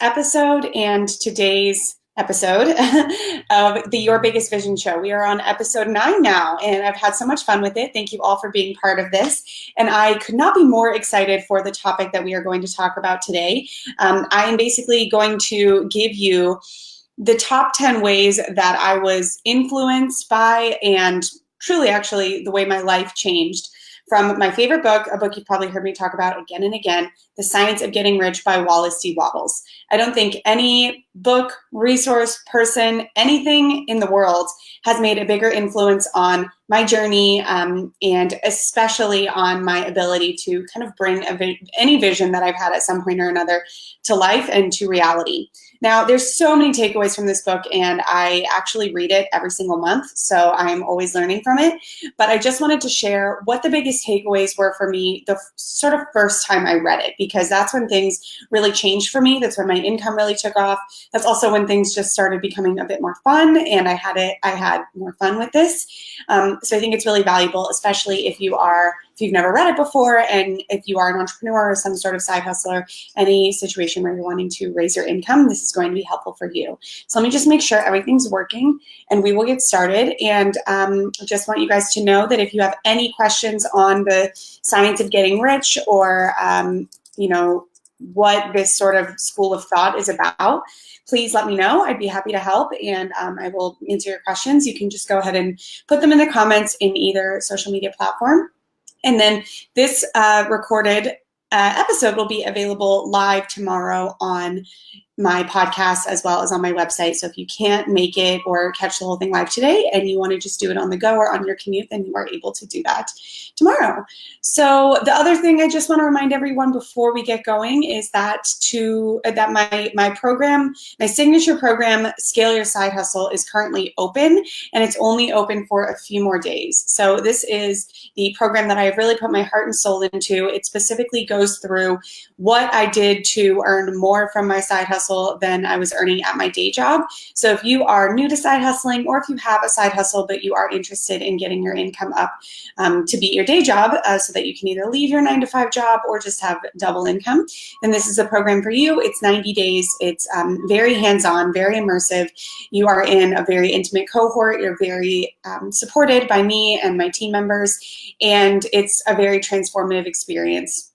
episode and today's episode of the Your Biggest Vision show. We are on episode 9 now, and I've had so much fun with it. Thank you all for being part of this. And I could not be more excited for the topic that we are going to talk about today. I am basically going to give you the top 10 ways that I was influenced by and truly actually the way my life changed from my favorite book, a book you've probably heard me talk about again and again, The Science of Getting Rich by Wallace D. Wattles. I don't think any book, resource, person, anything in the world has made a bigger influence on my journey and especially on my ability to kind of bring any vision that I've had at some point or another to life and to reality. Now, there's so many takeaways from this book, and I actually read it every single month, so I'm always learning from it. But I just wanted to share what the biggest takeaways were for me the sort of first time I read it, because that's when things really changed for me. That's when my income really took off. That's also when things just started becoming a bit more fun, and I had more fun with this. So I think it's really valuable, especially if you've never read it before, and if you are an entrepreneur or some sort of side hustler, any situation where you're wanting to raise your income, this is going to be helpful for you. So let me just make sure everything's working, and we will get started. And just want you guys to know that if you have any questions on the science of getting rich or, what this sort of school of thought is about, please let me know. I'd be happy to help, and I will answer your questions. You can just go ahead and put them in the comments in either social media platform. And then this recorded episode will be available live tomorrow on my podcast as well as on my website. So if you can't make it or catch the whole thing live today and you want to just do it on the go or on your commute, then you are able to do that tomorrow. So the other thing I just want to remind everyone before we get going is that my program, my signature program, Scale Your Side Hustle, is currently open, and it's only open for a few more days. So this is the program that I've really put my heart and soul into. It specifically goes through what I did to earn more from my side hustle than I was earning at my day job. So if you are new to side hustling, or if you have a side hustle but you are interested in getting your income up to beat your day job so that you can either leave your 9-to-5 job or just have double income, then this is a program for you. It's 90 days. It's very hands-on, very immersive. You are in a very intimate cohort. You're very supported by me and my team members, and it's a very transformative experience.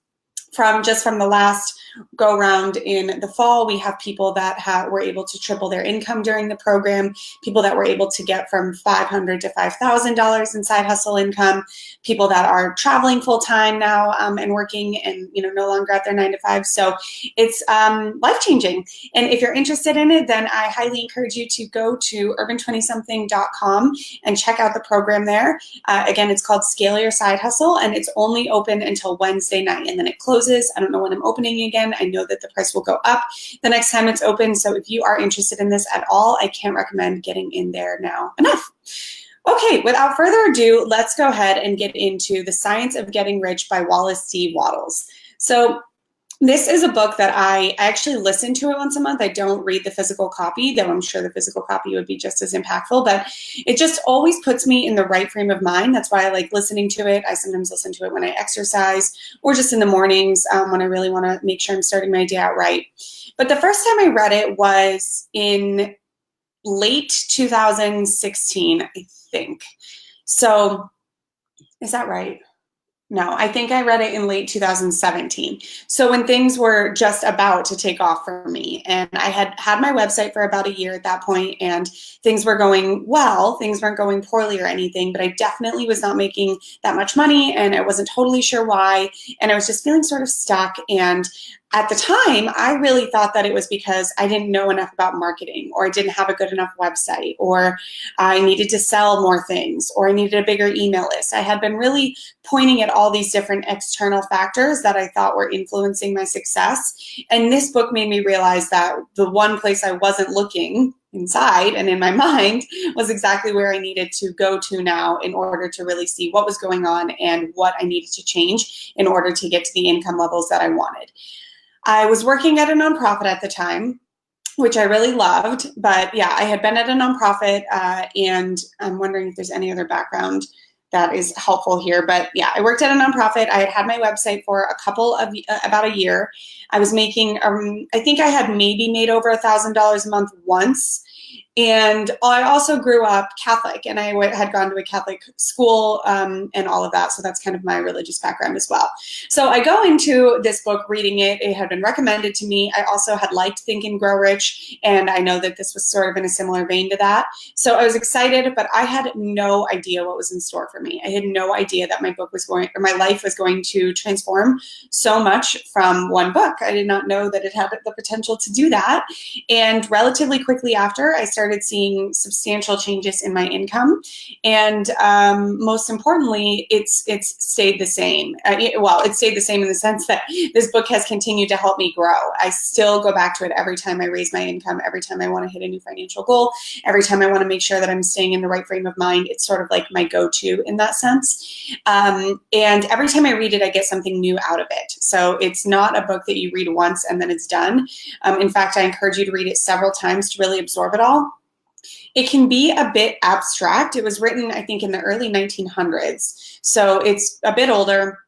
From the last go round in the fall, we have people that were able to triple their income during the program, people that were able to get from $500 to $5,000 in side hustle income, people that are traveling full time now and working and no longer at their 9-to-5. So it's life-changing. And if you're interested in it, then I highly encourage you to go to urban20something.com and check out the program there. Again, it's called Scale Your Side Hustle, and it's only open until Wednesday night, and then it closes. I don't know when I'm opening again. I know that the price will go up the next time it's open. So if you are interested in this at all, I can't recommend getting in there now enough. Okay, without further ado, let's go ahead and get into The Science of Getting Rich by Wallace D. Wattles. So this is a book that I actually listen to it once a month. I don't read the physical copy, though I'm sure the physical copy would be just as impactful, but it just always puts me in the right frame of mind. That's why I like listening to it. I sometimes listen to it when I exercise or just in the mornings when I really want to make sure I'm starting my day out right. But the first time I read it was in late 2016, I think. So is that right? No, I think I read it in late 2017. So when things were just about to take off for me, and I had had my website for about a year at that point, and things were going well. Things weren't going poorly or anything, but I definitely was not making that much money, and I wasn't totally sure why, and I was just feeling sort of stuck. And at the time, I really thought that it was because I didn't know enough about marketing, or I didn't have a good enough website, or I needed to sell more things, or I needed a bigger email list. I had been really pointing at all these different external factors that I thought were influencing my success. And this book made me realize that the one place I wasn't looking inside and in my mind was exactly where I needed to go to now in order to really see what was going on and what I needed to change in order to get to the income levels that I wanted. I was working at a nonprofit at the time, which I really loved, but yeah, I had been at a nonprofit and I'm wondering if there's any other background that is helpful here. But yeah, I worked at a nonprofit. I had my website for about a year. I was making, I think I had maybe made over $1,000 a month once. And I also grew up Catholic, and I had gone to a Catholic school and all of that. So that's kind of my religious background as well. So I go into this book reading it. It had been recommended to me. I also had liked Think and Grow Rich, and I know that this was sort of in a similar vein to that. So I was excited, but I had no idea what was in store for me. I had no idea that my life was going to transform so much from one book. I did not know that it had the potential to do that. And relatively quickly after, I started seeing substantial changes in my income, and most importantly, it's stayed the same. It stayed the same in the sense that this book has continued to help me grow. I still go back to it every time I raise my income, every time I want to hit a new financial goal, every time I want to make sure that I'm staying in the right frame of mind. It's sort of like my go-to in that sense. And every time I read it, I get something new out of it. So it's not a book that you read once and then it's done. In fact, I encourage you to read it several times to really absorb it all. It can be a bit abstract. It was written, I think, in the early 1900s. So it's a bit older.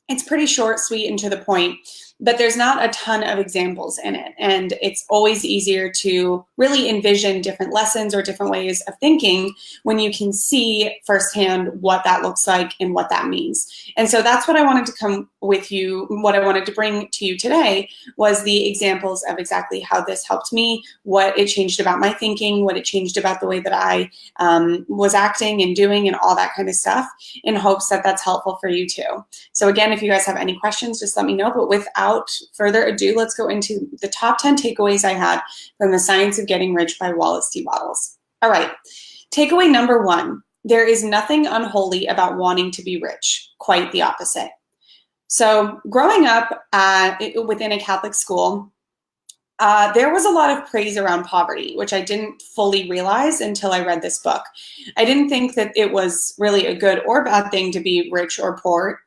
It's pretty short, sweet, and to the point, but there's not a ton of examples in it. And it's always easier to really envision different lessons or different ways of thinking when you can see firsthand what that looks like and what that means. And so that's what I wanted to come with you, what I wanted to bring to you today was the examples of exactly how this helped me, what it changed about my thinking, what it changed about the way that I was acting and doing and all that kind of stuff, in hopes that that's helpful for you too. So again, if you guys have any questions, just let me know. But without further ado, let's go into the top 10 takeaways I had from The Science of Getting Rich by Wallace D. Wattles. All right, takeaway number 1, there is nothing unholy about wanting to be rich, quite the opposite. So growing up within a Catholic school, there was a lot of praise around poverty, which I didn't fully realize until I read this book. I didn't think that it was really a good or bad thing to be rich or poor.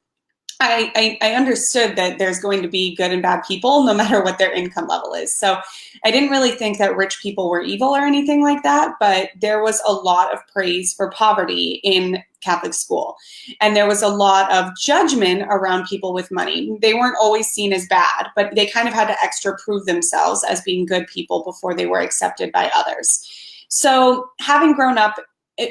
I understood that there's going to be good and bad people no matter what their income level is. So I didn't really think that rich people were evil or anything like that, but there was a lot of praise for poverty in Catholic school. And there was a lot of judgment around people with money. They weren't always seen as bad, but they kind of had to extra prove themselves as being good people before they were accepted by others. So having grown up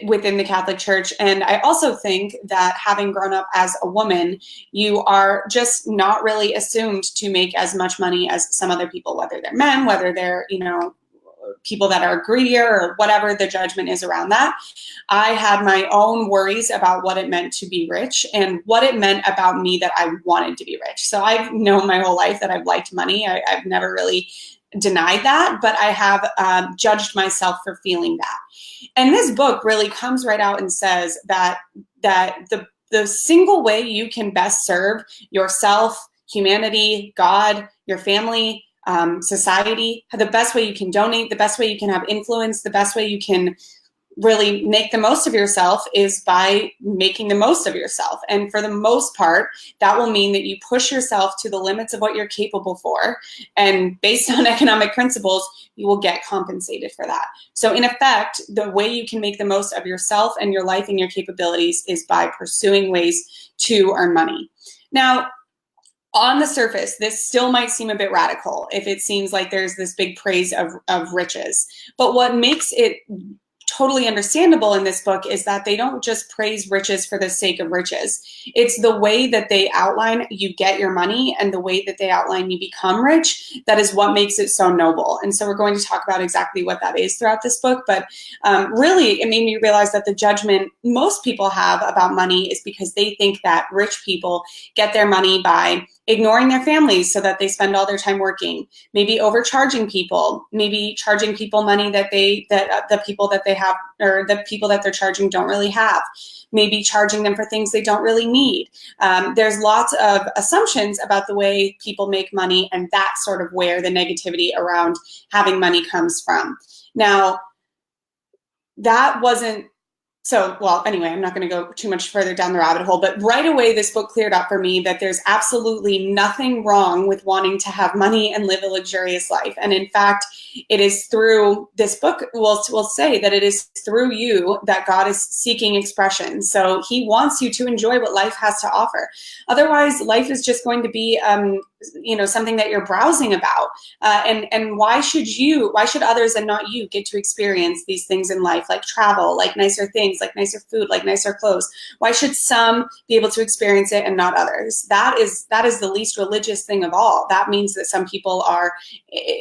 within the Catholic Church, and I also think that having grown up as a woman, you are just not really assumed to make as much money as some other people, whether they're men, whether they're, people that are greedier or whatever the judgment is around that. I had my own worries about what it meant to be rich and what it meant about me that I wanted to be rich. So I've known my whole life that I've liked money. I've never really denied that, but I have judged myself for feeling that. And this book really comes right out and says that the single way you can best serve yourself, humanity, God, your family, society, the best way you can donate, the best way you can have influence, the best way you can really make the most of yourself is by making the most of yourself. And for the most part, that will mean that you push yourself to the limits of what you're capable for. And based on economic principles, you will get compensated for that. So in effect, the way you can make the most of yourself and your life and your capabilities is by pursuing ways to earn money. Now, on the surface, this still might seem a bit radical if it seems like there's this big praise of riches. But what makes it totally understandable in this book is that they don't just praise riches for the sake of riches. It's the way that they outline you get your money and the way that they outline you become rich that is what makes it so noble. And so we're going to talk about exactly what that is throughout this book. But really, it made me realize that the judgment most people have about money is because they think that rich people get their money by ignoring their families so that they spend all their time working, maybe overcharging people, maybe charging people money that the people that they have or the people that they're charging don't really have, maybe charging them for things they don't really need. There's lots of assumptions about the way people make money, and that's sort of where the negativity around having money comes from. Now, that wasn't So, well, anyway, I'm not going to go too much further down the rabbit hole, but right away, this book cleared up for me that there's absolutely nothing wrong with wanting to have money and live a luxurious life. And in fact, it is through this book will say that it is through you that God is seeking expression. So he wants you to enjoy what life has to offer. Otherwise, life is just going to be, something that you're browsing about. And why should others and not you get to experience these things in life, like travel, like nicer things, like nicer food, like nicer clothes? Why should some be able to experience it and not others? That is the least religious thing of all. That means that some people are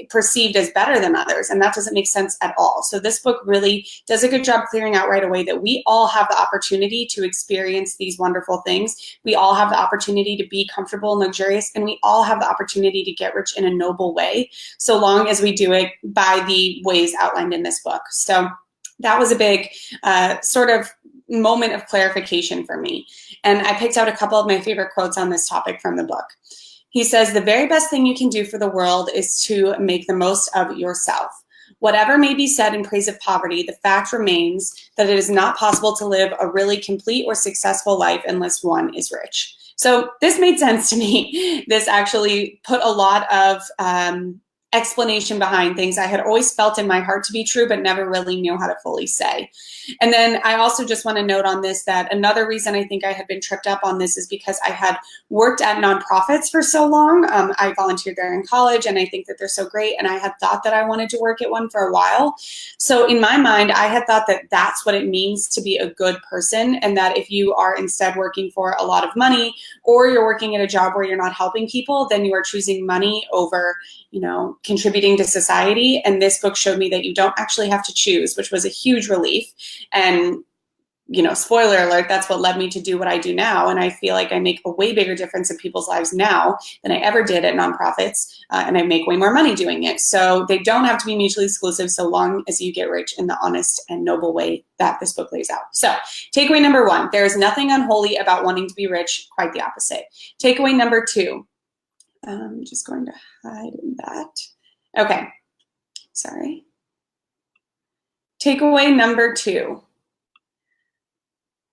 perceived as better than others, and that doesn't make sense at all. So this book really does a good job clearing out right away that we all have the opportunity to experience these wonderful things. We all have the opportunity to be comfortable and luxurious, and we all have the opportunity to get rich in a noble way, so long as we do it by the ways outlined in this book. So that was a big sort of moment of clarification for me. And I picked out a couple of my favorite quotes on this topic from the book. He says, "The very best thing you can do for the world is to make the most of yourself. Whatever may be said in praise of poverty, the fact remains that it is not possible to live a really complete or successful life unless one is rich." So this made sense to me. This actually put a lot of explanation behind things I had always felt in my heart to be true, but never really knew how to fully say. And then I also just want to note on this that another reason I think I had been tripped up on this is because I had worked at nonprofits for so long. I volunteered there in college, and I think that they're so great. And I had thought that I wanted to work at one for a while. So in my mind, I had thought that that's what it means to be a good person, and that if you are instead working for a lot of money, or you're working at a job where you're not helping people, then you are choosing money over, contributing to society. And this book showed me that you don't actually have to choose, which was a huge relief. And, spoiler alert, that's what led me to do what I do now. And I feel like I make a way bigger difference in people's lives now than I ever did at nonprofits. And I make way more money doing it. So they don't have to be mutually exclusive so long as you get rich in the honest and noble way that this book lays out. So takeaway number 1, there is nothing unholy about wanting to be rich, quite the opposite. Takeaway number 2, I'm just going to hide that. Okay, sorry. Takeaway number 2.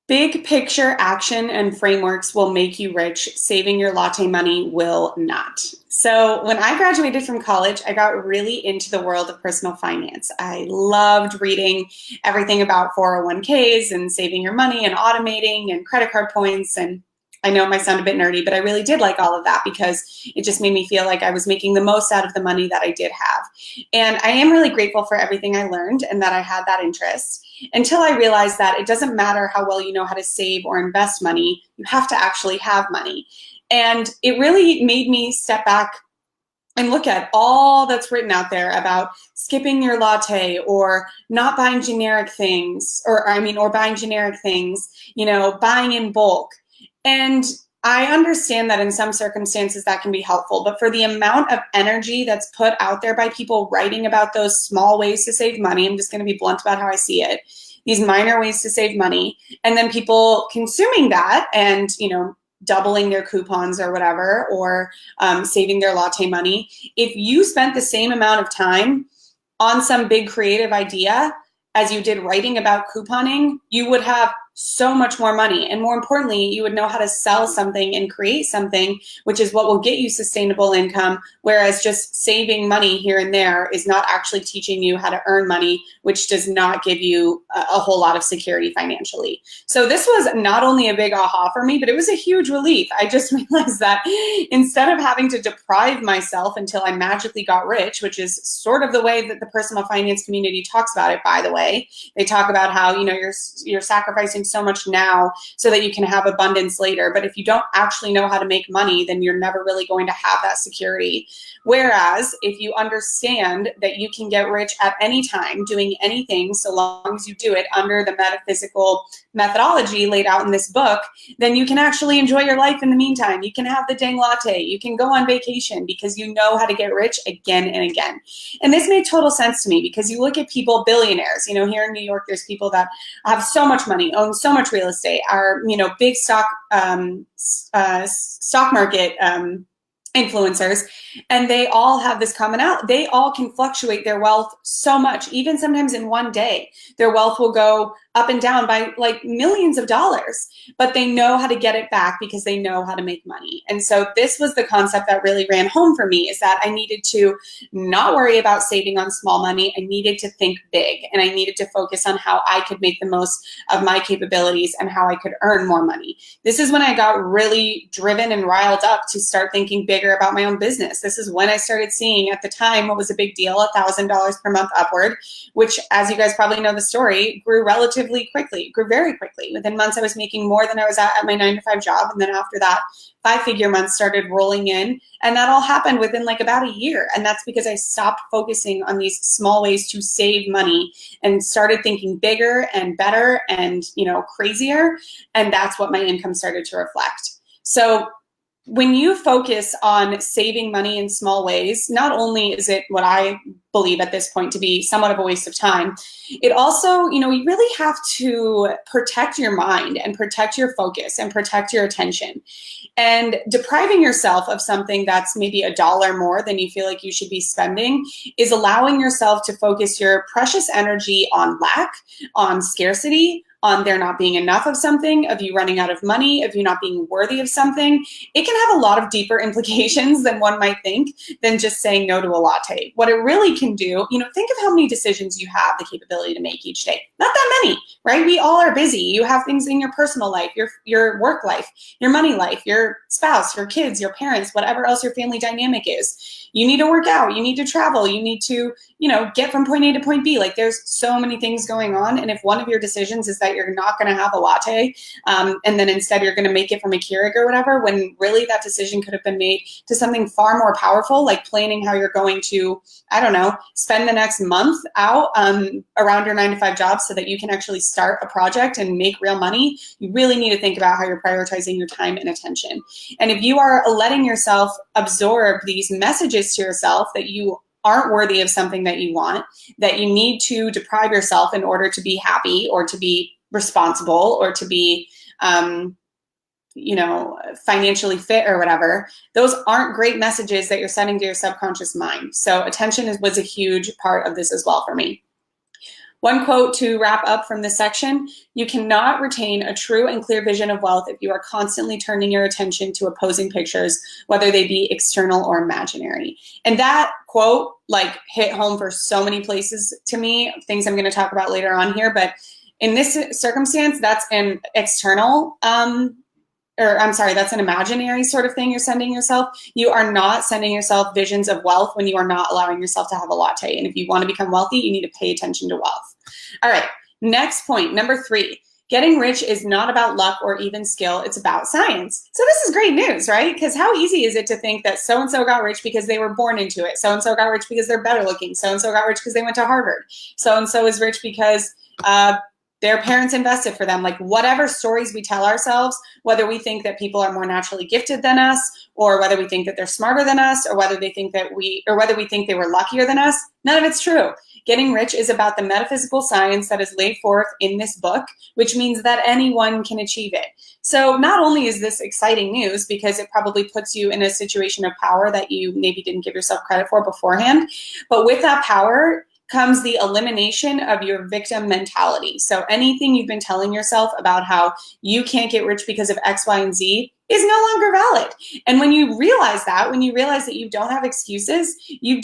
Big picture action and frameworks will make you rich. Saving your latte money will not. So when I graduated from college, I got really into the world of personal finance. I loved reading everything about 401ks and saving your money and automating and credit card points. And I know it might sound a bit nerdy, but I really did like all of that because it just made me feel like I was making the most out of the money that I did have. And I am really grateful for everything I learned and that I had that interest, until I realized that it doesn't matter how well you know how to save or invest money, you have to actually have money. And it really made me step back and look at all that's written out there about skipping your latte or not buying generic things, or buying generic things, buying in bulk. And I understand that in some circumstances that can be helpful, but for the amount of energy that's put out there by people writing about those small ways to save money, I'm just going to be blunt about how I see it, these minor ways to save money, and then people consuming that and, doubling their coupons or whatever, or saving their latte money. If you spent the same amount of time on some big creative idea as you did writing about couponing, you would have so much more money. And more importantly, you would know how to sell something and create something, which is what will get you sustainable income. Whereas just saving money here and there is not actually teaching you how to earn money, which does not give you a whole lot of security financially. So this was not only a big aha for me, but it was a huge relief. I just realized that instead of having to deprive myself until I magically got rich, which is sort of the way that the personal finance community talks about it, by the way, they talk about how, you're sacrificing so much now so that you can have abundance later. But if you don't actually know how to make money, then you're never really going to have that security. Whereas if you understand that you can get rich at any time doing anything, so long as you do it under the metaphysical methodology laid out in this book, then you can actually enjoy your life in the meantime. You can have the dang latte. You can go on vacation because you know how to get rich again and again. And this made total sense to me because you look at people, billionaires, here in New York, there's people that have so much money, own so much real estate, are, big stock market influencers, and they all have this commonality. They all can fluctuate their wealth so much, even sometimes in one day. Their wealth will go up and down by like millions of dollars, but they know how to get it back because they know how to make money. And so this was the concept that really ran home for me, is that I needed to not worry about saving on small money. I needed to think big, and I needed to focus on how I could make the most of my capabilities and how I could earn more money. This is when I got really driven and riled up to start thinking bigger about my own business. This is when I started seeing, at the time, what was a big deal, $1,000 per month upward, which, as you guys probably know the story, grew relatively quickly, grew very quickly. Within months, I was making more than I was at my 9-to-5 job. And then after that, 5-figure months started rolling in. And that all happened within like about a year. And that's because I stopped focusing on these small ways to save money and started thinking bigger and better and, crazier. And that's what my income started to reflect. So when you focus on saving money in small ways, not only is it what I believe at this point to be somewhat of a waste of time, it also, you really have to protect your mind and protect your focus and protect your attention. And depriving yourself of something that's maybe $1 more than you feel like you should be spending is allowing yourself to focus your precious energy on lack, on scarcity, on there not being enough of something, of you running out of money, of you not being worthy of something. It can have a lot of deeper implications than one might think, than just saying no to a latte. What it really can do, think of how many decisions you have the capability to make each day. Not that many, right? We all are busy. You have things in your personal life, your work life, your money life, your spouse, your kids, your parents, whatever else your family dynamic is. You need to work out, you need to travel, you need to, get from point A to point B. Like, there's so many things going on. And if one of your decisions is that you're not going to have a latte, and then instead you're going to make it from a Keurig or whatever, when really that decision could have been made to something far more powerful, like planning how you're going to, spend the next month out around your 9-to-5 job so that you can actually start a project and make real money. You really need to think about how you're prioritizing your time and attention. And if you are letting yourself absorb these messages to yourself that you aren't worthy of something that you want, that you need to deprive yourself in order to be happy or to be responsible or to be, financially fit or whatever, those aren't great messages that you're sending to your subconscious mind. So attention was a huge part of this as well for me. One quote to wrap up from this section: you cannot retain a true and clear vision of wealth if you are constantly turning your attention to opposing pictures, whether they be external or imaginary. And that quote hit home for so many places to me, things I'm going to talk about later on here. But in this circumstance, that's an external, that's an imaginary sort of thing you're sending yourself. You are not sending yourself visions of wealth when you are not allowing yourself to have a latte. And if you want to become wealthy, you need to pay attention to wealth. All right, next point, number 3. Getting rich is not about luck or even skill, it's about science. So this is great news, right? Because how easy is it to think that so-and-so got rich because they were born into it, so-and-so got rich because they're better looking, so-and-so got rich because they went to Harvard, so-and-so is rich because their parents invested for them. Like, whatever stories we tell ourselves, whether we think that people are more naturally gifted than us, or whether we think that they're smarter than us, or whether we think they were luckier than us, none of it's true. Getting rich is about the metaphysical science that is laid forth in this book, which means that anyone can achieve it. So not only is this exciting news because it probably puts you in a situation of power that you maybe didn't give yourself credit for beforehand, but with that power comes the elimination of your victim mentality. So anything you've been telling yourself about how you can't get rich because of X, Y, and Z is no longer valid. And when you realize that you don't have excuses, you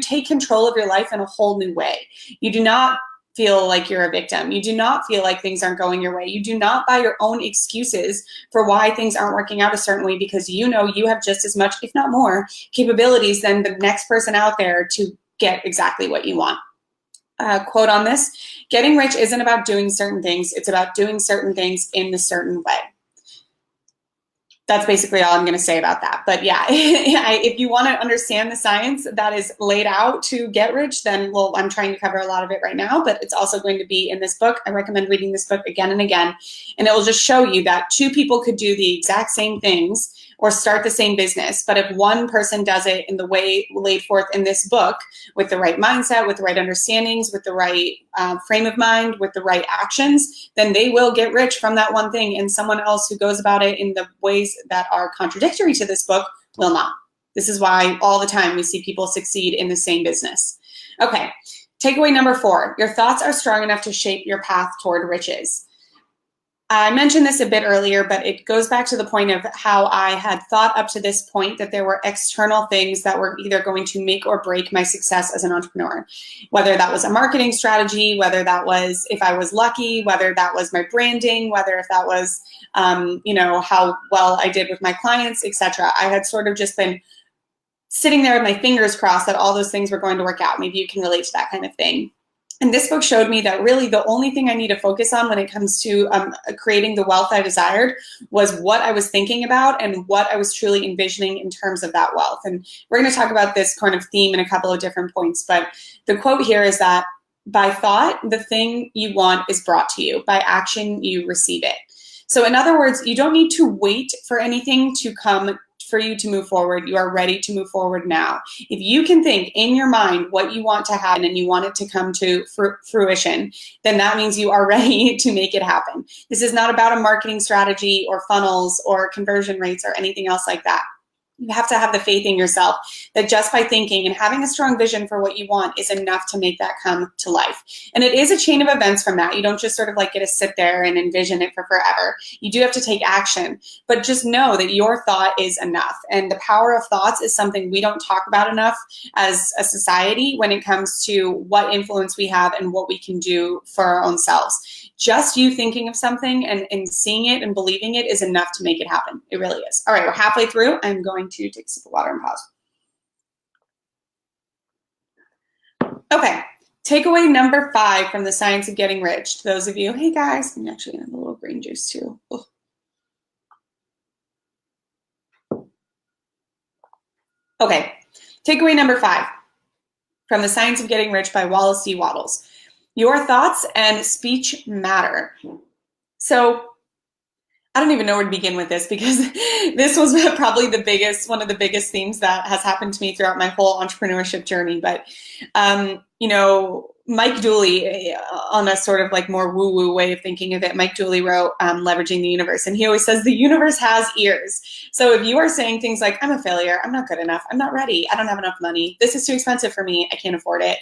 take control of your life in a whole new way. You do not feel like you're a victim. You do not feel like things aren't going your way. You do not buy your own excuses for why things aren't working out a certain way, because you have just as much, if not more, capabilities than the next person out there to get exactly what you want. Quote on this: getting rich isn't about doing certain things, it's about doing certain things in a certain way. That's basically all I'm going to say about that. But yeah, if you want to understand the science that is laid out to get rich, then I'm trying to cover a lot of it right now, but it's also going to be in this book. I recommend reading this book again and again, and it will just show you that 2 people could do the exact same things or start the same business. But if one person does it in the way laid forth in this book, with the right mindset, with the right understandings, with the right frame of mind, with the right actions, then they will get rich from that one thing. And someone else who goes about it in the ways that are contradictory to this book will not. This is why all the time we see people succeed in the same business. Okay. Takeaway number 4, your thoughts are strong enough to shape your path toward riches. I mentioned this a bit earlier, but it goes back to the point of how I had thought up to this point that there were external things that were either going to make or break my success as an entrepreneur. Whether that was a marketing strategy, whether that was if I was lucky, whether that was my branding, whether if that was, how well I did with my clients, etc. I had sort of just been sitting there with my fingers crossed that all those things were going to work out. Maybe you can relate to that kind of thing. And this book showed me that really the only thing I need to focus on when it comes to creating the wealth I desired was what I was thinking about and what I was truly envisioning in terms of that wealth. And we're going to talk about this kind of theme in a couple of different points. But the quote here is that by thought, the thing you want is brought to you. By action, you receive it. So in other words, you don't need to wait for anything to come for you to move forward. You are ready to move forward now. If you can think in your mind what you want to happen and you want it to come to fruition, then that means you are ready to make it happen. This is not about a marketing strategy or funnels or conversion rates or anything else like that. You have to have the faith in yourself that just by thinking and having a strong vision for what you want is enough to make that come to life. And it is a chain of events from that. You don't just sort of like get to sit there and envision it for forever. You do have to take action, but just know that your thought is enough. And the power of thoughts is something we don't talk about enough as a society when it comes to what influence we have and what we can do for our own selves. Just you thinking of something and seeing it and believing it is enough to make it happen. It really is. All right, we're halfway through. I'm going to take a sip of water and pause. Okay, takeaway number 5 from the Science of Getting Rich. To those of you, hey guys, I'm actually gonna have a little green juice too. Ugh. Okay, takeaway number 5 from the Science of Getting Rich by Wallace D. Wattles. Your thoughts and speech matter. So I don't even know where to begin with this because this was probably one of the biggest themes that has happened to me throughout my whole entrepreneurship journey. But, Mike Dooley, on a sort of like more woo-woo way of thinking of it, Mike Dooley wrote Leveraging the Universe. And he always says the universe has ears. So if you are saying things like, I'm a failure, I'm not good enough, I'm not ready, I don't have enough money, this is too expensive for me, I can't afford it.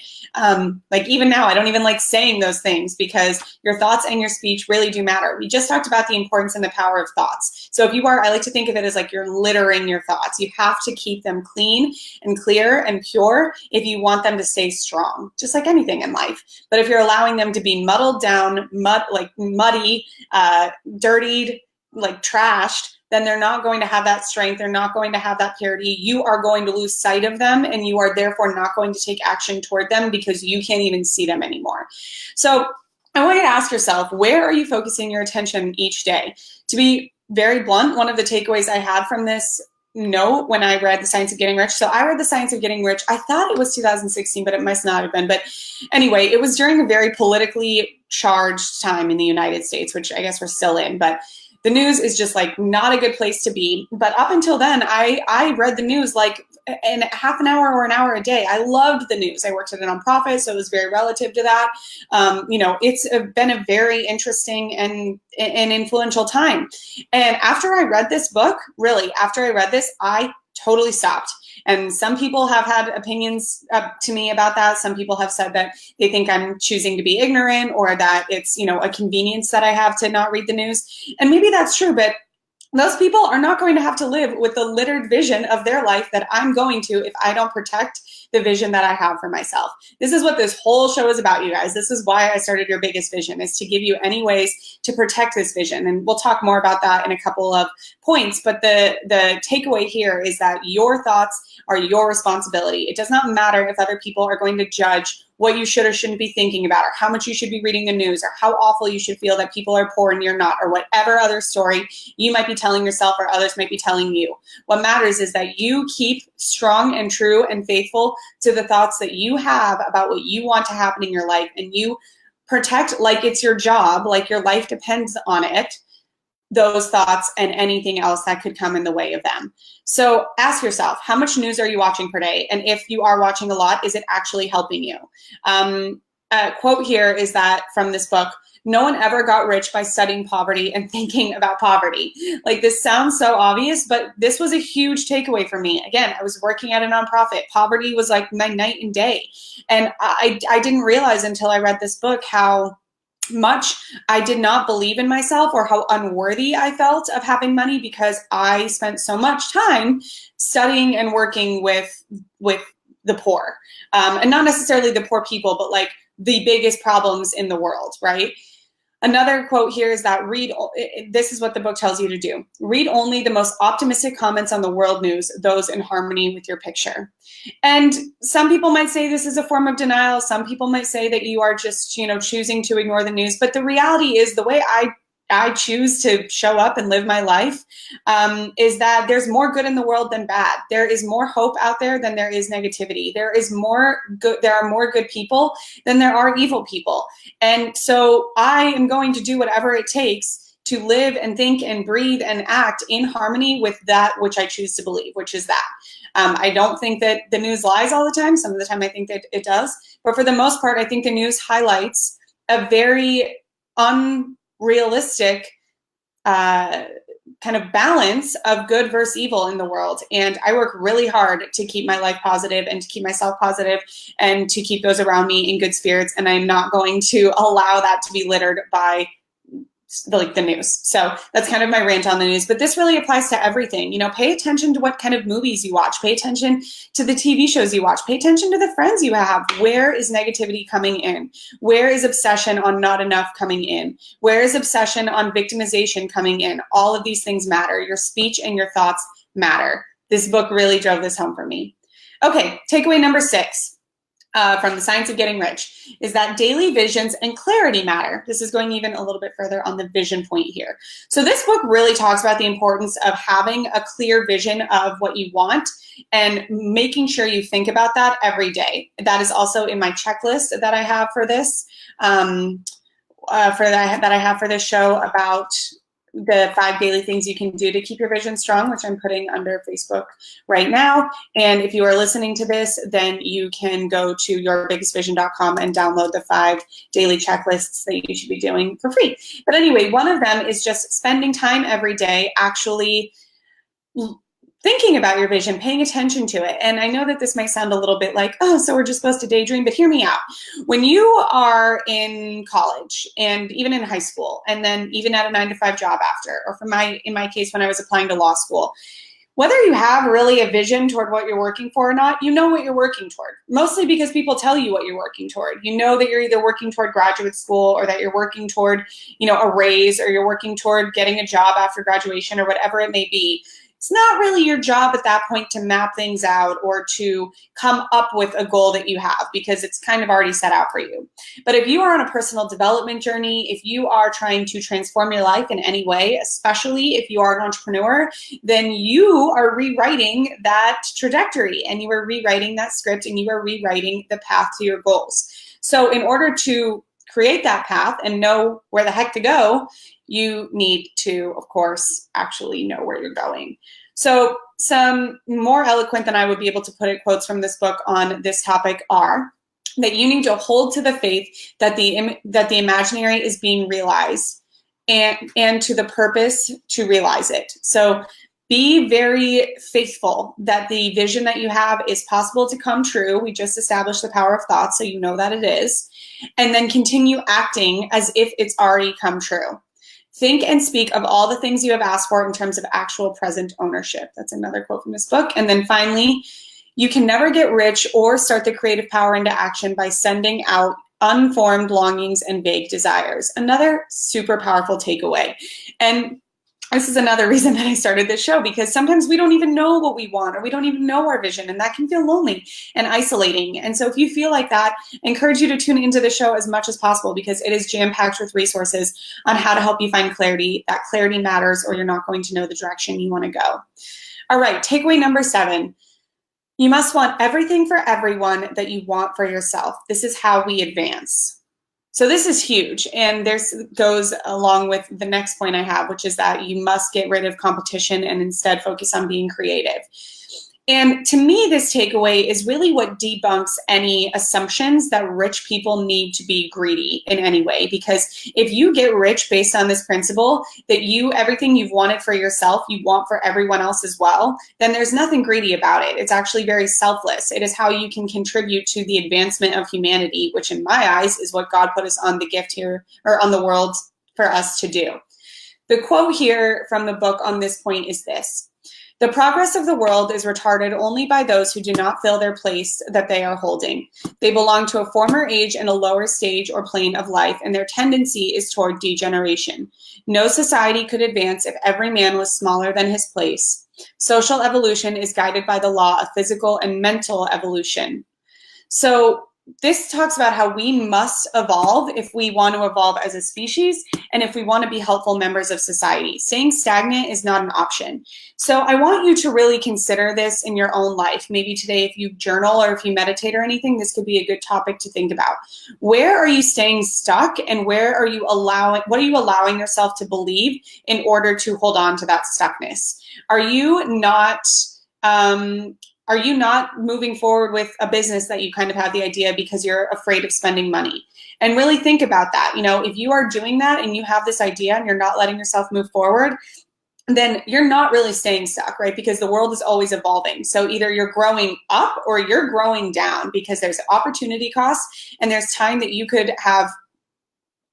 Like even now, I don't even like saying those things because your thoughts and your speech really do matter. We just talked about the importance and the power of thoughts. So if you are, I like to think of it as like you're littering your thoughts. You have to keep them clean and clear and pure if you want them to stay strong, just like anything in life. But if you're allowing them to be muddled down, muddy, dirtied, like trashed, then they're not going to have that strength. They're not going to have that purity. You are going to lose sight of them, and you are therefore not going to take action toward them because you can't even see them anymore. So I want you to ask yourself, where are you focusing your attention each day? To be very blunt, one of the takeaways I had from this note when I read The Science of Getting Rich. So I read The Science of Getting Rich. I thought it was 2016, but it must not have been. But anyway, it was during a very politically charged time in the United States, which I guess we're still in. But the news is just like not a good place to be. But up until then, I read the news like in half an hour or an hour a day. I loved the news. I worked at a nonprofit, so it was very relative to that. It's been a very interesting and influential time. And after I read this book, really, after I read this, I totally stopped. And some people have had opinions to me about that. Some people have said that they think I'm choosing to be ignorant or that it's, a convenience that I have to not read the news. And maybe that's true, but those people are not going to have to live with the littered vision of their life that I'm going to if I don't protect the vision that I have for myself. This is what this whole show is about, you guys. This is why I started Your Biggest Vision, is to give you any ways to protect this vision. And we'll talk more about that in a couple of points. But the takeaway here is that your thoughts are your responsibility. It does not matter if other people are going to judge what you should or shouldn't be thinking about, or how much you should be reading the news, or how awful you should feel that people are poor and you're not, or whatever other story you might be telling yourself or others might be telling you. What matters is that you keep strong and true and faithful to the thoughts that you have about what you want to happen in your life, and you protect like it's your job, like your life depends on it, those thoughts and anything else that could come in the way of them. So ask yourself, how much news are you watching per day? And if you are watching a lot, is it actually helping you? A quote here is that from this book, No one ever got rich by studying poverty and thinking about poverty. Like, this sounds so obvious, but this was a huge takeaway for me. Again, I was working at a nonprofit. Poverty was like my night and day. And I didn't realize until I read this book how much I did not believe in myself, or how unworthy I felt of having money, because I spent so much time studying and working with the poor, and not necessarily the poor people, but like the biggest problems in the world, right? Another quote here is that this is what the book tells you to do. Read only the most optimistic comments on the world news, those in harmony with your picture. And some people might say this is a form of denial. Some people might say that you are just, choosing to ignore the news. But the reality is, the way I choose to show up and live my life, is that there's more good in the world than bad. There is more hope out there than there is negativity. There are more good people than there are evil people. And so I am going to do whatever it takes to live and think and breathe and act in harmony with that which I choose to believe, which is that. I don't think that the news lies all the time. Some of the time I think that it does. But for the most part, I think the news highlights a very unrealistic kind of balance of good versus evil in the world. And I work really hard to keep my life positive and to keep myself positive and to keep those around me in good spirits. And I'm not going to allow that to be littered by the news. So that's kind of my rant on the news, but this really applies to everything. Pay attention to what kind of movies you watch, pay attention to the TV shows you watch, pay attention to the friends you have. Where is negativity coming in? Where is obsession on not enough coming in? Where is obsession on victimization coming in? All of these things matter. Your speech and your thoughts matter. This book really drove this home for me. Okay, takeaway number 6. From The Science of Getting Rich, is that daily visions and clarity matter. This is going even a little bit further on the vision point here. So this book really talks about the importance of having a clear vision of what you want and making sure you think about that every day. That is also in my checklist that I have for this, that I have for this show, about the 5 daily things you can do to keep your vision strong, which I'm putting under Facebook right now. And if you are listening to this, then you can go to yourbiggestvision.com and download the 5 daily checklists that you should be doing for free. But anyway, one of them is just spending time every day actually thinking about your vision, paying attention to it. And I know that this might sound a little bit like, oh, so we're just supposed to daydream, but hear me out. When you are in college and even in high school, and then even at a 9-to-5 job after, or in my case, when I was applying to law school, whether you have really a vision toward what you're working for or not, you know what you're working toward, mostly because people tell you what you're working toward. You know that you're either working toward graduate school, or that you're working toward, a raise, or you're working toward getting a job after graduation, or whatever it may be. It's not really your job at that point to map things out or to come up with a goal that you have, because it's kind of already set out for you. But if you are on a personal development journey, if you are trying to transform your life in any way, especially if you are an entrepreneur, then you are rewriting that trajectory, and you are rewriting that script, and you are rewriting the path to your goals. So in order to create that path and know where the heck to go, you need to, of course, actually know where you're going. So some more eloquent than I would be able to put it quotes from this book on this topic are that you need to hold to the faith that the imaginary is being realized, and to the purpose to realize it. So be very faithful that the vision that you have is possible to come true. We just established the power of thought, so you know that it is. And then continue acting as if it's already come true. Think and speak of all the things you have asked for in terms of actual present ownership. That's another quote from this book. And then finally, you can never get rich or start the creative power into action by sending out unformed longings and vague desires. Another super powerful takeaway. And this is another reason that I started this show, because sometimes we don't even know what we want, or we don't even know our vision, and that can feel lonely and isolating. And so if you feel like that, I encourage you to tune into the show as much as possible, because it is jam-packed with resources on how to help you find clarity. That clarity matters, or you're not going to know the direction you want to go. All right, takeaway number 7. You must want everything for everyone that you want for yourself. This is how we advance. So this is huge, and this goes along with the next point I have, which is that you must get rid of competition and instead focus on being creative. And to me, this takeaway is really what debunks any assumptions that rich people need to be greedy in any way. Because if you get rich based on this principle that everything you've wanted for yourself, you want for everyone else as well, then there's nothing greedy about it. It's actually very selfless. It is how you can contribute to the advancement of humanity, which in my eyes is what God put us on the gift here, or on the world for us to do. The quote here from the book on this point is this: "The progress of the world is retarded only by those who do not fill their place that they are holding. They belong to a former age and a lower stage or plane of life, and their tendency is toward degeneration. No society could advance if every man was smaller than his place. Social evolution is guided by the law of physical and mental evolution." So this talks about how we must evolve if we want to evolve as a species and if we want to be helpful members of society. Staying stagnant is not an option. So I want you to really consider this in your own life. Maybe today, if you journal or if you meditate or anything, this could be a good topic to think about. Where are you staying stuck, and what are you allowing yourself to believe in order to hold on to that stuckness? Are you not moving forward with a business that you kind of have the idea because you're afraid of spending money? And really think about that. If you are doing that and you have this idea and you're not letting yourself move forward, then you're not really staying stuck, right? Because the world is always evolving. So either you're growing up or you're growing down, because there's opportunity costs and there's time that you could have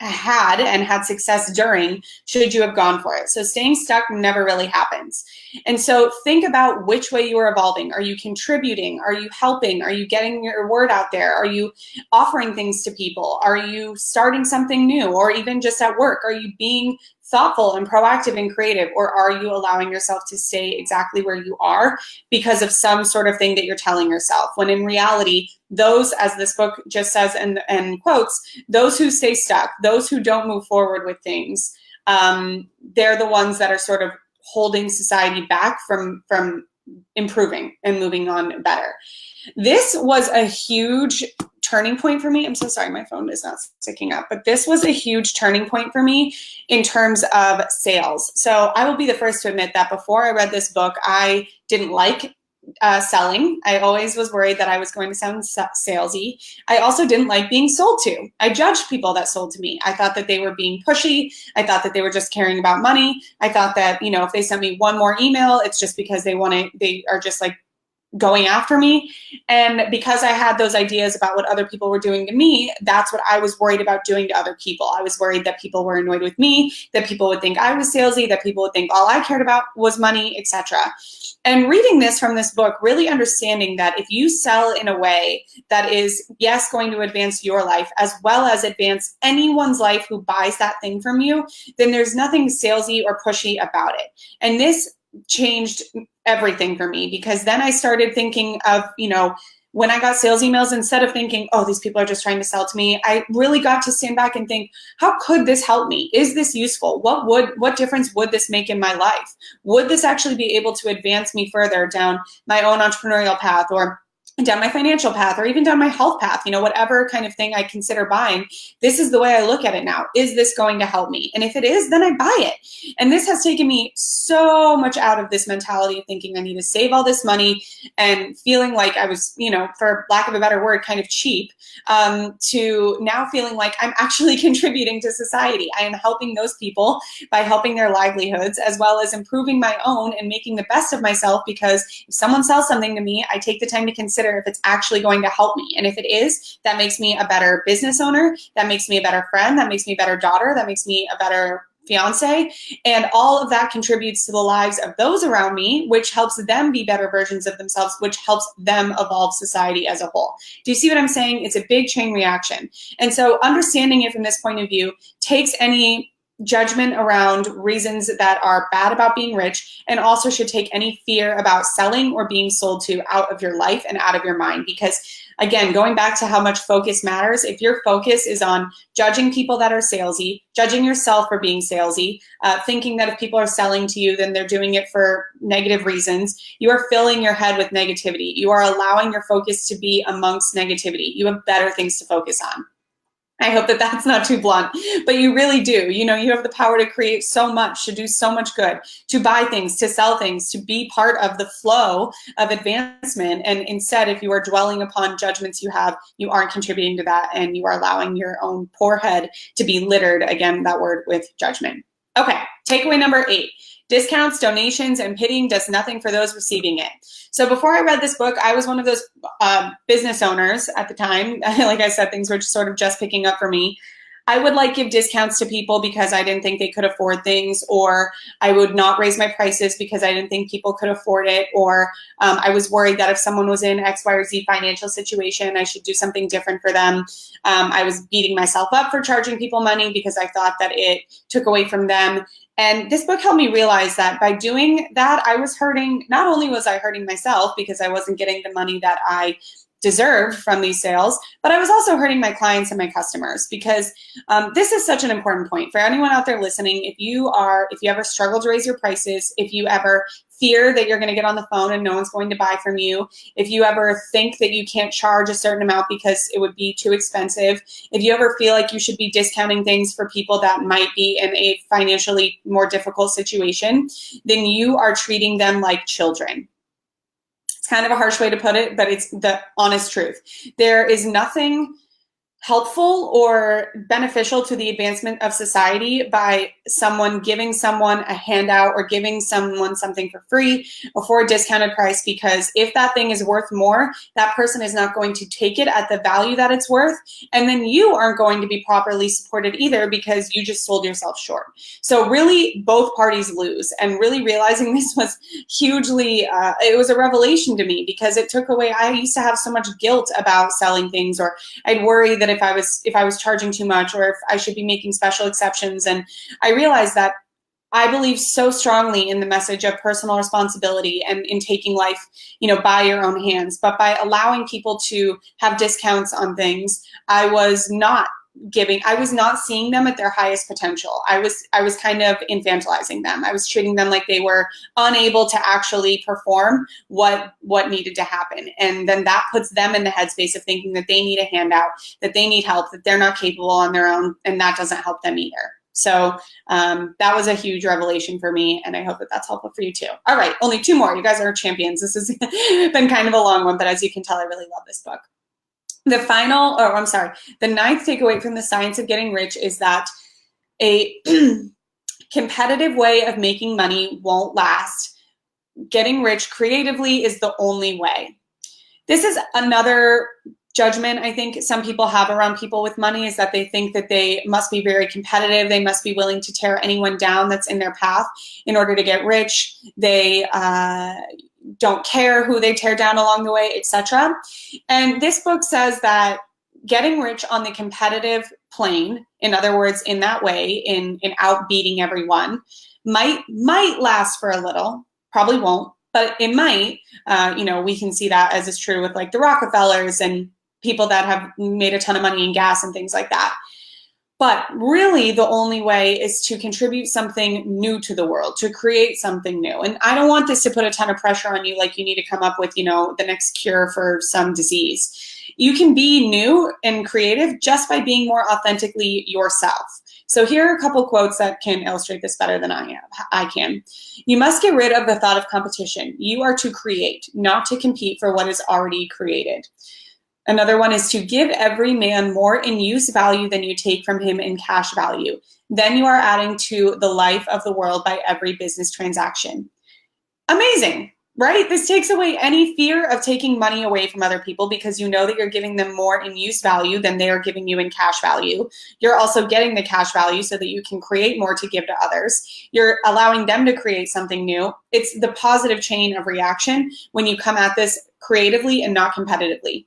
had success during, should you have gone for it. So staying stuck never really happens. And so think about which way you are evolving. Are you contributing? Are you helping? Are you getting your word out there? Are you offering things to people? Are you starting something new? Or even just at work, are you being thoughtful and proactive and creative? Or are you allowing yourself to stay exactly where you are because of some sort of thing that you're telling yourself? When in reality, those, as this book just says and quotes, those who stay stuck, those who don't move forward with things, they're the ones that are sort of holding society back from improving and moving on better. This was a huge turning point for me. I'm so sorry, my phone is not sticking up, but this was a huge turning point for me in terms of sales. So I will be the first to admit that before I read this book, I didn't like selling. I always was worried that I was going to sound salesy. I also didn't like being sold to. I judged people that sold to me. I thought that they were being pushy. I thought that they were just caring about money. I thought that, if they sent me one more email, it's just because they are just like going after me. And because I had those ideas about what other people were doing to me, that's what I was worried about doing to other people. I was worried that people were annoyed with me, that people would think I was salesy, that people would think all I cared about was money, etc. And reading this from this book, really understanding that if you sell in a way that is, yes, going to advance your life as well as advance anyone's life who buys that thing from you, then there's nothing salesy or pushy about it. And this changed everything for me, because then I started thinking of, when I got sales emails, instead of thinking, oh, these people are just trying to sell to me, I really got to stand back and think, how could this help me? Is this useful? What difference would this make in my life? Would this actually be able to advance me further down my own entrepreneurial path, or down my financial path, or even down my health path, whatever kind of thing I consider buying? This is the way I look at it now. Is this going to help me? And if it is, then I buy it. And this has taken me so much out of this mentality of thinking I need to save all this money and feeling like I was, for lack of a better word, kind of cheap, to now feeling like I'm actually contributing to society. I am helping those people by helping their livelihoods, as well as improving my own and making the best of myself, because if someone sells something to me, I take the time to consider if it's actually going to help me. And if it is, that makes me a better business owner, that makes me a better friend, that makes me a better daughter, that makes me a better fiance. And all of that contributes to the lives of those around me, which helps them be better versions of themselves, which helps them evolve society as a whole. Do you see what I'm saying? It's a big chain reaction. And so understanding it from this point of view takes any judgment around reasons that are bad about being rich, and also should take any fear about selling or being sold to out of your life and out of your mind. Because again, going back to how much focus matters, if your focus is on judging people that are salesy, judging yourself for being salesy, thinking that if people are selling to you, then they're doing it for negative reasons, you are filling your head with negativity. You are allowing your focus to be amongst negativity. You have better things to focus on. I hope that that's not too blunt, but you really do. You know, you have the power to create so much, to do so much good, to buy things, to sell things, to be part of the flow of advancement. And instead, if you are dwelling upon judgments you have, you aren't contributing to that, and you are allowing your own poor head to be littered, again, that word, with judgment. Okay, takeaway number 8. Discounts, donations, and pitying does nothing for those receiving it. So before I read this book, I was one of those business owners at the time. Like I said, things were just sort of just picking up for me. I would like give discounts to people because I didn't think they could afford things, or I would not raise my prices because I didn't think people could afford it, or I was worried that if someone was in X, Y, or Z financial situation, I should do something different for them. I was beating myself up for charging people money because I thought that it took away from them. And this book helped me realize that by doing that, I was hurting, not only was I hurting myself because I wasn't getting the money that I deserved from these sales, but I was also hurting my clients and my customers, because this is such an important point for anyone out there listening. If you ever struggle to raise your prices, if you ever fear that you're going to get on the phone and no one's going to buy from you, if you ever think that you can't charge a certain amount because it would be too expensive, if you ever feel like you should be discounting things for people that might be in a financially more difficult situation, then you are treating them like children. Kind of a harsh way to put it, but it's the honest truth. There is nothing helpful or beneficial to the advancement of society by someone giving someone a handout or giving someone something for free or for a discounted price, because if that thing is worth more, that person is not going to take it at the value that it's worth, and then you aren't going to be properly supported either because you just sold yourself short. So really both parties lose, and really realizing this was hugely, it was a revelation to me, because it took away, I used to have so much guilt about selling things, or I'd worry that if I was charging too much, or if I should be making special exceptions. And I realized that I believe so strongly in the message of personal responsibility and in taking life, by your own hands. But by allowing people to have discounts on things, I was not seeing them at their highest potential. I was kind of infantilizing them. I was treating them like they were unable to actually perform what needed to happen. And then that puts them in the headspace of thinking that they need a handout, that they need help, that they're not capable on their own, and that doesn't help them either. So that was a huge revelation for me, and I hope that that's helpful for you too. All right, only 2 more. You guys are champions. This has been kind of a long one, but as you can tell, I really love this book. The 9th takeaway from The Science of Getting Rich is that a competitive way of making money won't last. Getting rich creatively is the only way. This is another judgment I think some people have around people with money, is that they think that they must be very competitive. They must be willing to tear anyone down that's in their path in order to get rich. They don't care who they tear down along the way, etc. And this book says that getting rich on the competitive plane, in other words, in that way, in outbeating everyone, might last for a little. Probably won't, but it might. We can see that as is true with like the Rockefellers and people that have made a ton of money in gas and things like that. But really, the only way is to contribute something new to the world, to create something new. And I don't want this to put a ton of pressure on you, like you need to come up with, the next cure for some disease. You can be new and creative just by being more authentically yourself. So here are a couple quotes that can illustrate this better than I can. You must get rid of the thought of competition. You are to create, not to compete for what is already created. Another one is to give every man more in use value than you take from him in cash value. Then you are adding to the life of the world by every business transaction. Amazing, right? This takes away any fear of taking money away from other people, because you know that you're giving them more in use value than they are giving you in cash value. You're also getting the cash value so that you can create more to give to others. You're allowing them to create something new. It's the positive chain of reaction when you come at this creatively and not competitively.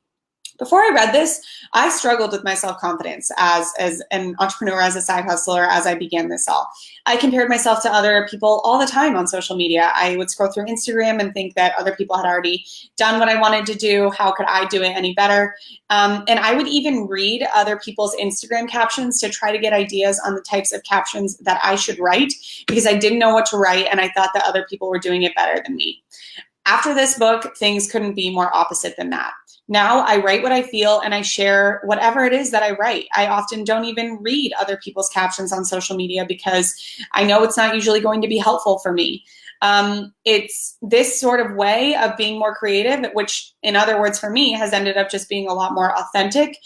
Before I read this, I struggled with my self-confidence as an entrepreneur, as a side hustler, as I began this all. I compared myself to other people all the time on social media. I would scroll through Instagram and think that other people had already done what I wanted to do. How could I do it any better? And I would even read other people's Instagram captions to try to get ideas on the types of captions that I should write, because I didn't know what to write and I thought that other people were doing it better than me. After this book, things couldn't be more opposite than that. Now I write what I feel and I share whatever it is that I write. I often don't even read other people's captions on social media because I know it's not usually going to be helpful for me. It's this sort of way of being more creative, which in other words for me has ended up just being a lot more authentic,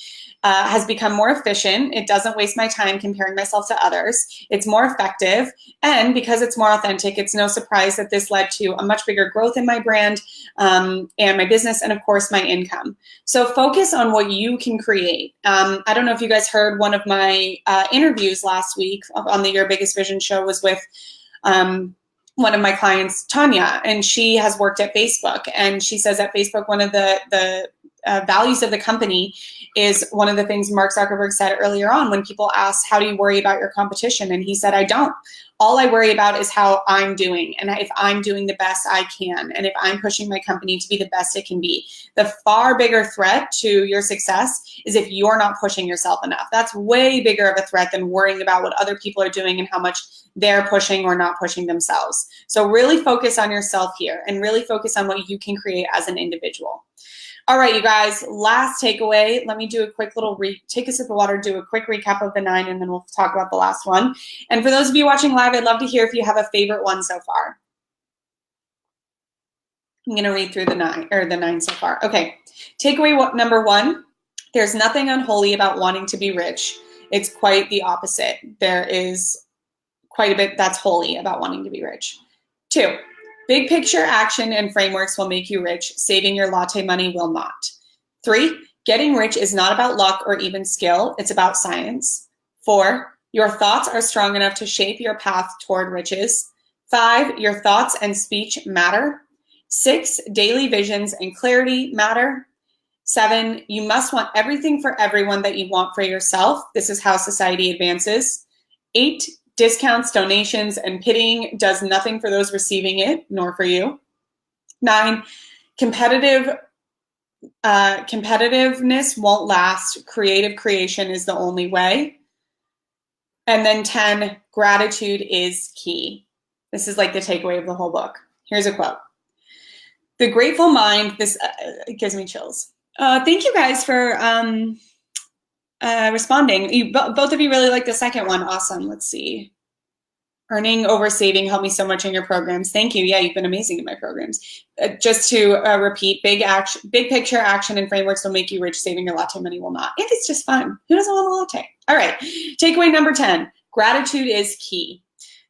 has become more efficient. It doesn't waste my time comparing myself to others. It's more effective. And because it's more authentic, it's no surprise that this led to a much bigger growth in my brand and my business and of course my income. So focus on what you can create. I don't know if you guys heard one of my interviews last week on the Your Biggest Vision show was with one of my clients, Tanya, and she has worked at Facebook. And she says at Facebook, one of the values of the company is one of the things Mark Zuckerberg said earlier on when people asked, how do you worry about your competition? And he said, I don't. All I worry about is how I'm doing and if I'm doing the best I can and if I'm pushing my company to be the best it can be. The far bigger threat to your success is if you're not pushing yourself enough. That's way bigger of a threat than worrying about what other people are doing and how much they're pushing or not pushing themselves. So really focus on yourself here and really focus on what you can create as an individual. All right, you guys, last takeaway. Let me do a quick little, take a sip of water, do a quick recap of the 9, and then we'll talk about the last one. And for those of you watching live, I'd love to hear if you have a favorite one so far. I'm going to read through the 9 so far. Okay, takeaway number 1, there's nothing unholy about wanting to be rich. It's quite the opposite. There is quite a bit that's holy about wanting to be rich. 2, big picture action and frameworks will make you rich. Saving your latte money will not. 3, getting rich is not about luck or even skill. It's about science. 4, your thoughts are strong enough to shape your path toward riches. 5, your thoughts and speech matter. 6, daily visions and clarity matter. 7, you must want everything for everyone that you want for yourself. This is how society advances. 8, discounts, donations, and pitying does nothing for those receiving it, nor for you. 9, competitiveness won't last. Creative creation is the only way. And then 10, gratitude is key. This is like the takeaway of the whole book. Here's a quote. The grateful mind, this gives me chills. Thank you guys for responding. Both of you really like the second one. Awesome. Let's see. Earning over saving helped me so much in your programs. Thank you. Yeah, you've been amazing in my programs. Just to repeat, big picture action and frameworks will make you rich. Saving your latte money will not. If it's just fun. Who doesn't want a latte? All right. Takeaway number 10. Gratitude is key.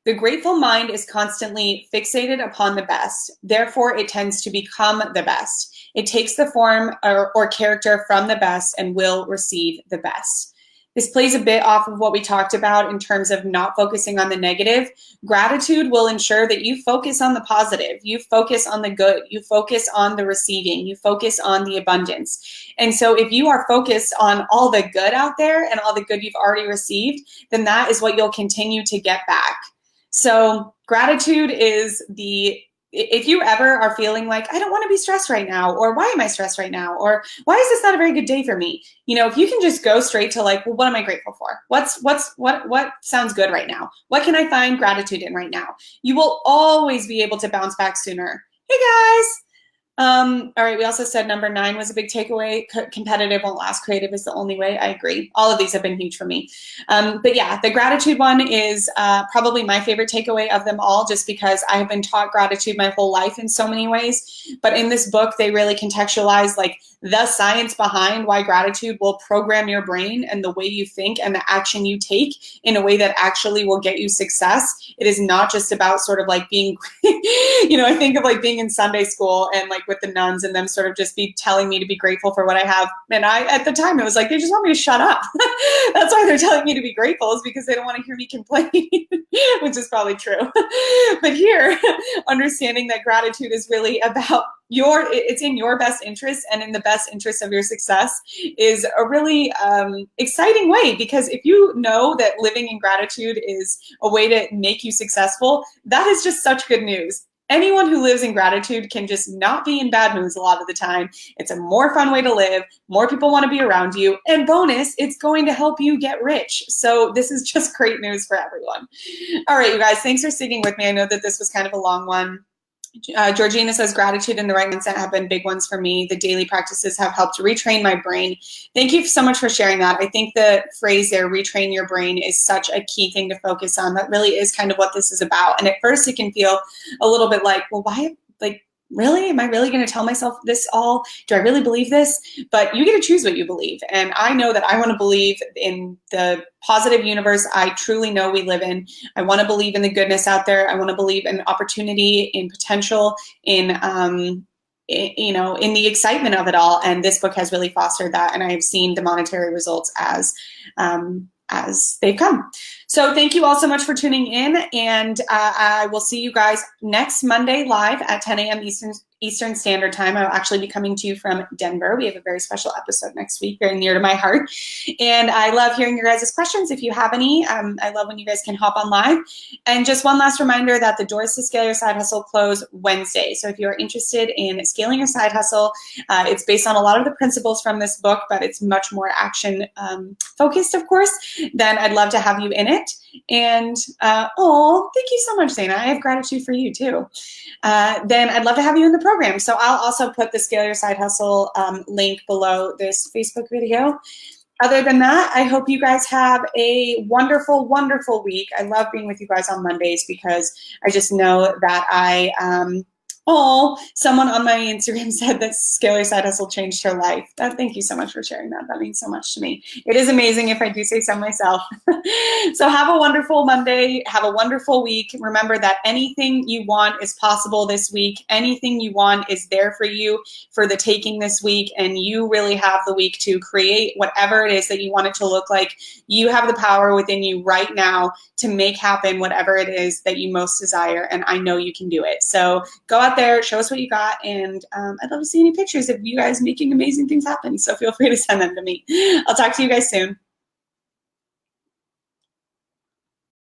The grateful mind is constantly fixated upon the best. Therefore, it tends to become the best. It takes the form or character from the best and will receive the best. This plays a bit off of what we talked about in terms of not focusing on the negative. Gratitude will ensure that you focus on the positive. You focus on the good. You focus on the receiving. You focus on the abundance. And so if you are focused on all the good out there and all the good you've already received, then that is what you'll continue to get back. So gratitude is if you ever are feeling like, I don't want to be stressed right now, or why am I stressed right now? Or why is this not a very good day for me? If you can just go straight to like, well, what am I grateful for? What sounds good right now? What can I find gratitude in right now? You will always be able to bounce back sooner. Hey guys. All right, we also said number 9 was a big takeaway. Competitive won't last. Creative is the only way. I agree. All of these have been huge for me. But yeah, the gratitude one is probably my favorite takeaway of them all, just because I have been taught gratitude my whole life in so many ways. But in this book, they really contextualize like the science behind why gratitude will program your brain and the way you think and the action you take in a way that actually will get you success. It is not just about sort of like being, I think of like being in Sunday school and like with the nuns and them sort of just be telling me to be grateful for what I have. And at the time, it was like, they just want me to shut up. That's why they're telling me to be grateful, is because they don't want to hear me complain, which is probably true. But here, understanding that gratitude is really about it's in your best interest and in the best interest of your success is a really exciting way, because if you know that living in gratitude is a way to make you successful, that is just such good news. Anyone who lives in gratitude can just not be in bad moods a lot of the time. It's a more fun way to live. More people want to be around you. And bonus, it's going to help you get rich. So this is just great news for everyone. All right, you guys, thanks for sticking with me. I know that this was kind of a long one. Georgina says, gratitude and the right mindset have been big ones for me. The daily practices have helped to retrain my brain. Thank you so much for sharing that. I think the phrase there, retrain your brain, is such a key thing to focus on. That really is kind of what this is about. And at first it can feel a little bit like, well, why, like, really? Am I really going to tell myself this all? Do I really believe this? But you get to choose what you believe. And I know that I want to believe in the positive universe I truly know we live in. I want to believe in the goodness out there. I want to believe in opportunity, in potential, in you know, in the excitement of it all. And this book has really fostered that. And I have seen the monetary results as they've come. So thank you all so much for tuning in, and I will see you guys next Monday live at 10 a.m. Eastern Standard Time. I'll actually be coming to you from Denver. We have a very special episode next week, very near to my heart. And I love hearing your guys' questions. If you have any, I love when you guys can hop on live. And just one last reminder that the doors to Scale Your Side Hustle close Wednesday. So if you're interested in scaling your side hustle, it's based on a lot of the principles from this book, but it's much more action focused, of course, then I'd love to have you in it. And thank you so much, Dana. I have gratitude for you too. Then I'd love to have you in the program. So I'll also put the Scale Your Side Hustle link below this Facebook video. Other than that, I hope you guys have a wonderful, wonderful week. I love being with you guys on Mondays because I just know that someone on my Instagram said that Scale Your Side Hustle changed her life. Thank you so much for sharing that. That means so much to me. It is amazing if I do say so myself. So have a wonderful Monday. Have a wonderful week. Remember that anything you want is possible this week. Anything you want is there for you for the taking this week. And you really have the week to create whatever it is that you want it to look like. You have the power within you right now to make happen whatever it is that you most desire. And I know you can do it. So go out there, show us what you got, and I'd love to see any pictures of you guys making amazing things happen. So feel free to send them to me. I'll talk to you guys soon.